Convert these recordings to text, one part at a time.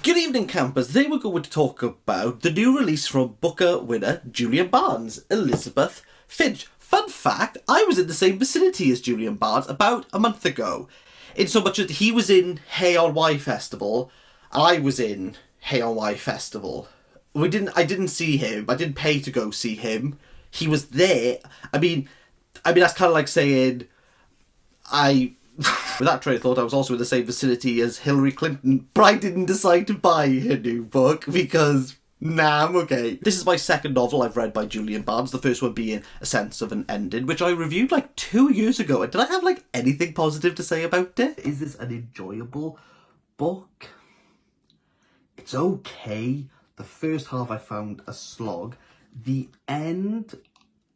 Good evening, campers. Today we're going to talk about the new release from Booker winner Julian Barnes, Elizabeth Finch. Fun fact, I was in the same vicinity as Julian Barnes about a month ago. In so much that he was in Hay on Wye Festival, and I was in Hay on Wye Festival. I didn't see him. I didn't pay to go see him. He was there. I mean that's kind of like saying with that train of thought, I was also in the same vicinity as Hillary Clinton, but I didn't decide to buy her new book because, nah, I'm okay. This is my second novel I've read by Julian Barnes, the first one being A Sense of an Ending, which I reviewed like 2 years ago. And did I have like anything positive to say about it? Is this an enjoyable book? It's okay. The first half I found a slog. The end,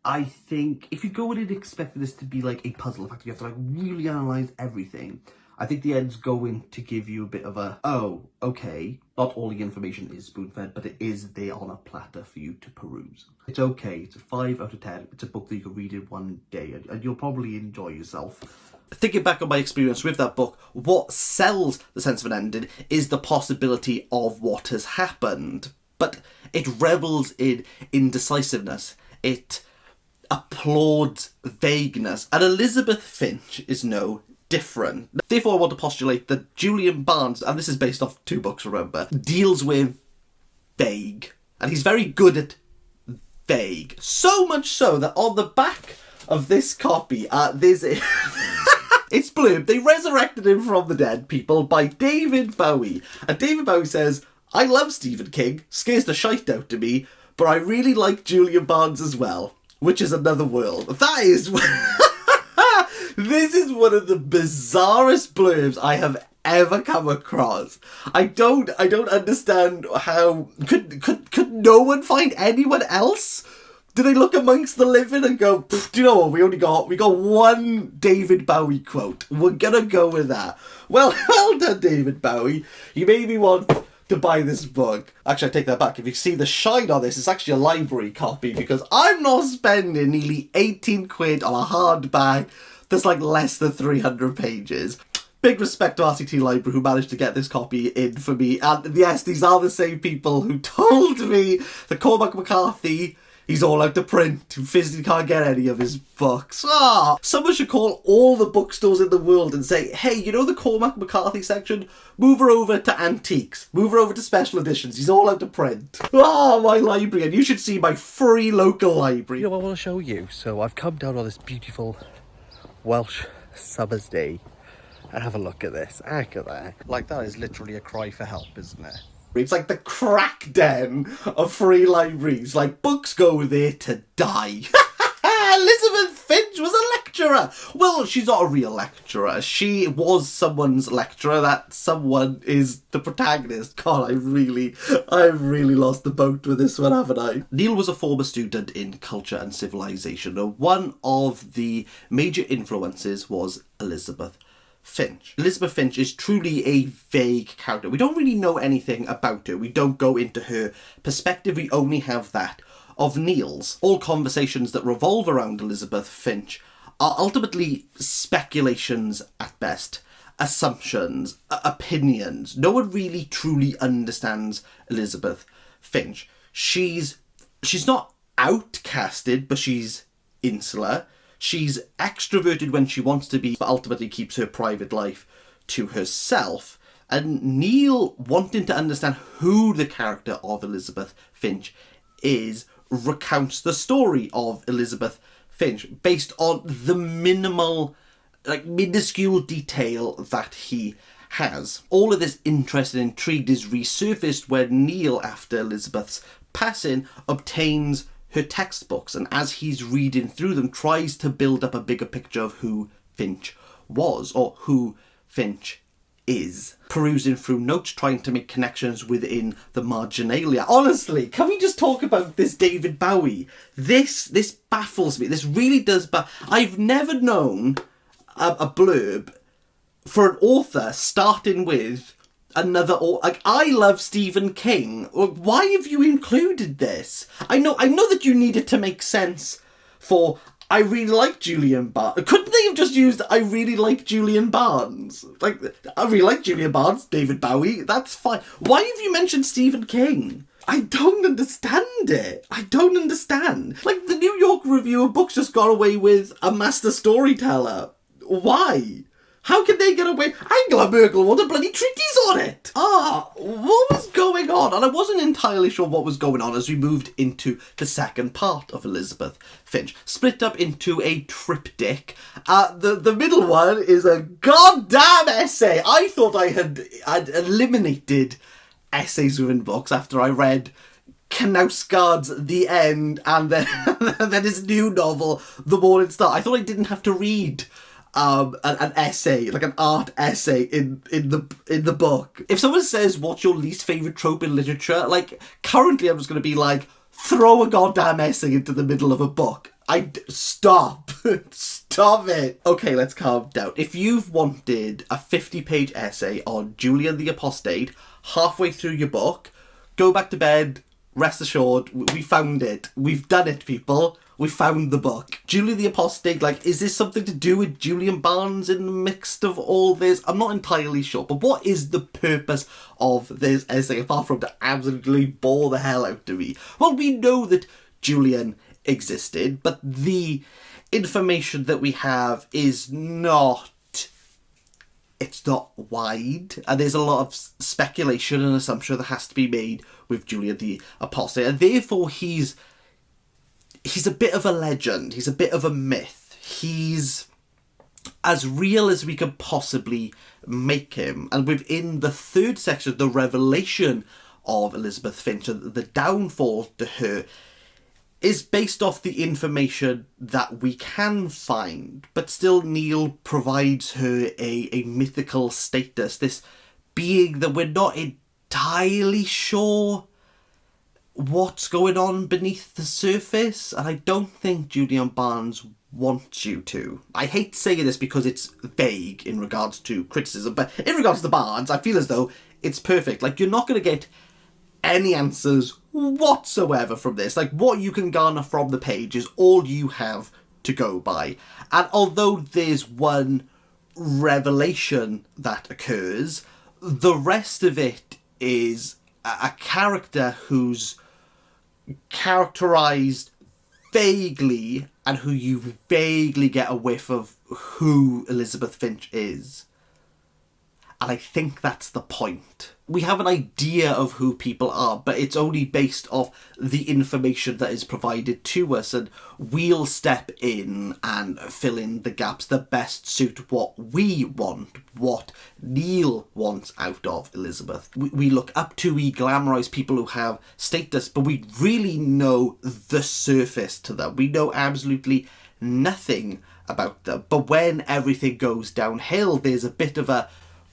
I think, if you go in and expecting this to be like a puzzle, in fact you have to like really analyse everything, I think the end's going to give you a bit of a, oh, okay, not all the information is spoon-fed, but it is there on a platter for you to peruse. It's okay, it's a 5 out of 10, it's a book that you can read in one day, and you'll probably enjoy yourself. Thinking back on my experience with that book, what sells The Sense of an Ending is the possibility of what has happened, but it revels in indecisiveness. It applauds vagueness, and Elizabeth Finch is no different. Therefore, I want to postulate that Julian Barnes, and this is based off 2 books, remember, deals with vague, and he's very good at vague. So much so that on the back of this copy, there's a it's blurb, "They resurrected him from the dead, people," by David Bowie. And David Bowie says, "I love Stephen King, scares the shite out of me, but I really like Julian Barnes as well, which is another world." That is... This is one of the bizarrest blurbs I have ever come across. I don't understand how... Could no one find anyone else? Do they look amongst the living and go, do you know what, we got one David Bowie quote. We're gonna go with that. Well done, David Bowie. You made me want to buy this book. Actually, I take that back. If you see the shine on this, it's actually a library copy, because I'm not spending nearly 18 quid on a hardback that's like less than 300 pages. Big respect to RCT Library who managed to get this copy in for me. And yes, these are the same people who told me that Cormac McCarthy, he's all out to print, who physically can't get any of his books. Someone should call all the bookstores in the world and say, hey, you know the Cormac McCarthy section? Move her over to antiques. Move her over to special editions. He's all out to print. My library. And you should see my free local library. You know what I want to show you? So I've come down on this beautiful Welsh summer's day and have a look at this. Look at that. Like, that is literally a cry for help, isn't it? It's like the crack den of free libraries. Like, books go there to die. Elizabeth Finch was a lecturer. Well, she's not a real lecturer. She was someone's lecturer. That someone is the protagonist. God, I've really lost the boat with this one, haven't I? Neil was a former student in culture and civilization. One of the major influences was Elizabeth Finch. Elizabeth Finch is truly a vague character. We don't really know anything about her. We don't go into her perspective. We only have that of Neil's. All conversations that revolve around Elizabeth Finch are ultimately speculations at best, assumptions, opinions. No one really truly understands Elizabeth Finch. She's not outcasted, but she's insular. She's extroverted when she wants to be, but ultimately keeps her private life to herself. And Neil, wanting to understand who the character of Elizabeth Finch is, recounts the story of Elizabeth Finch based on the minuscule detail that he has. All of this interest and intrigue is resurfaced when Neil, after Elizabeth's passing, obtains her textbooks, and as he's reading through them, tries to build up a bigger picture of who Finch was, or who Finch is. Perusing through notes, trying to make connections within the marginalia. Honestly, can we just talk about this David Bowie? This baffles me. This really does. But I've never known a blurb for an author starting with another, like, I love Stephen King. Why have you included this? I know that you needed to make sense for I really like Julian Barnes. Couldn't they have just used I really like Julian Barnes? Like, I really like Julian Barnes, David Bowie, that's fine. Why have you mentioned Stephen King? I don't understand it. I don't understand. Like, the New York Review of Books just got away with a master storyteller. Why? How can they get away? Angela Merkel wrote a bloody treatise on it! What was going on? And I wasn't entirely sure what was going on as we moved into the second part of Elizabeth Finch. Split up into a triptych. The middle one is a goddamn essay! I thought I'd eliminated essays within books after I read Knausgaard's The End and then his new novel, The Morning Star. I thought I didn't have to read an essay, like an art essay in the book. If someone says, what's your least favourite trope in literature, like, currently I'm just going to be like, throw a goddamn essay into the middle of a book. Stop. Stop it. Okay, let's calm down. If you've wanted a 50-page essay on Julian the Apostate halfway through your book, go back to bed, rest assured, we found it. We've done it, people. We found the book. Julian the Apostate, like, is this something to do with Julian Barnes in the mix of all this? I'm not entirely sure, but what is the purpose of this essay, apart from to absolutely bore the hell out of me? Well, we know that Julian existed, but the information that we have is not... It's not wide, and there's a lot of speculation and assumption that has to be made with Julian the Apostate, and therefore he's a bit of a legend, he's a bit of a myth, he's as real as we could possibly make him. And within the third section, the revelation of Elizabeth Finch, the downfall to her, is based off the information that we can find, but still Neil provides her a mythical status, this being that we're not entirely sure what's going on beneath the surface, and I don't think Julian Barnes wants you to. I hate saying this because it's vague in regards to criticism, but in regards to Barnes, I feel as though it's perfect. Like, you're not going to get any answers whatsoever from this. Like, what you can garner from the page is all you have to go by. And although there's one revelation that occurs, the rest of it is a character who's characterised vaguely and who you vaguely get a whiff of who Elizabeth Finch is. And I think that's the point. We have an idea of who people are, but it's only based off the information that is provided to us, and we'll step in and fill in the gaps that best suit what we want, what Neil wants out of Elizabeth. We look up to, we glamorise people who have status, but we really know the surface to them. We know absolutely nothing about them. But when everything goes downhill, there's a bit of a,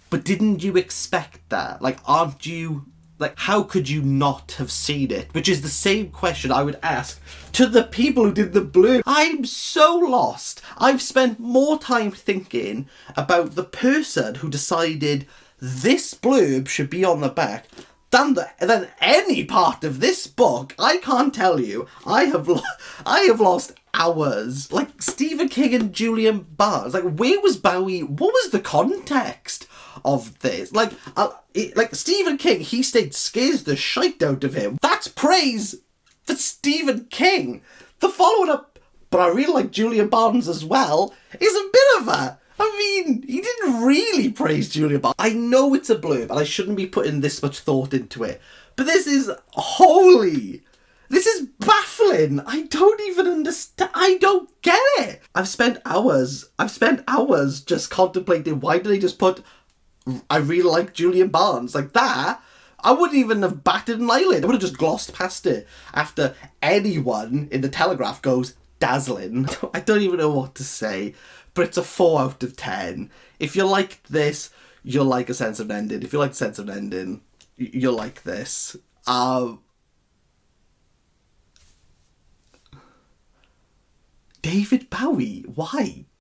but didn't you expect that? Like, aren't you... Like, how could you not have seen it? Which is the same question I would ask to the people who did the blurb. I'm so lost. I've spent more time thinking about the person who decided this blurb should be on the back than any part of this book. I can't tell you. I have lost hours. Like, Stephen King and Julian Barnes. Like, where was Bowie? What was the context of this? Like Stephen King, he stayed scares the shite out of him. That's praise for Stephen King. The following up, but I really like Julian Barnes as well, is a bit of a... I mean, he didn't really praise Julian Barnes. I know it's a blurb, and I shouldn't be putting this much thought into it, but this is holy. This is baffling. I don't even understand. I don't get it. I've spent hours just contemplating, why did they just put... I really like Julian Barnes. Like that, I wouldn't even have batted an eyelid. I would have just glossed past it after anyone in the Telegraph goes dazzling. I don't even know what to say, but it's a 4 out of 10. If you liked this, you'll like A Sense of Ending. If you like A Sense of Ending, you'll like this. David Bowie, why?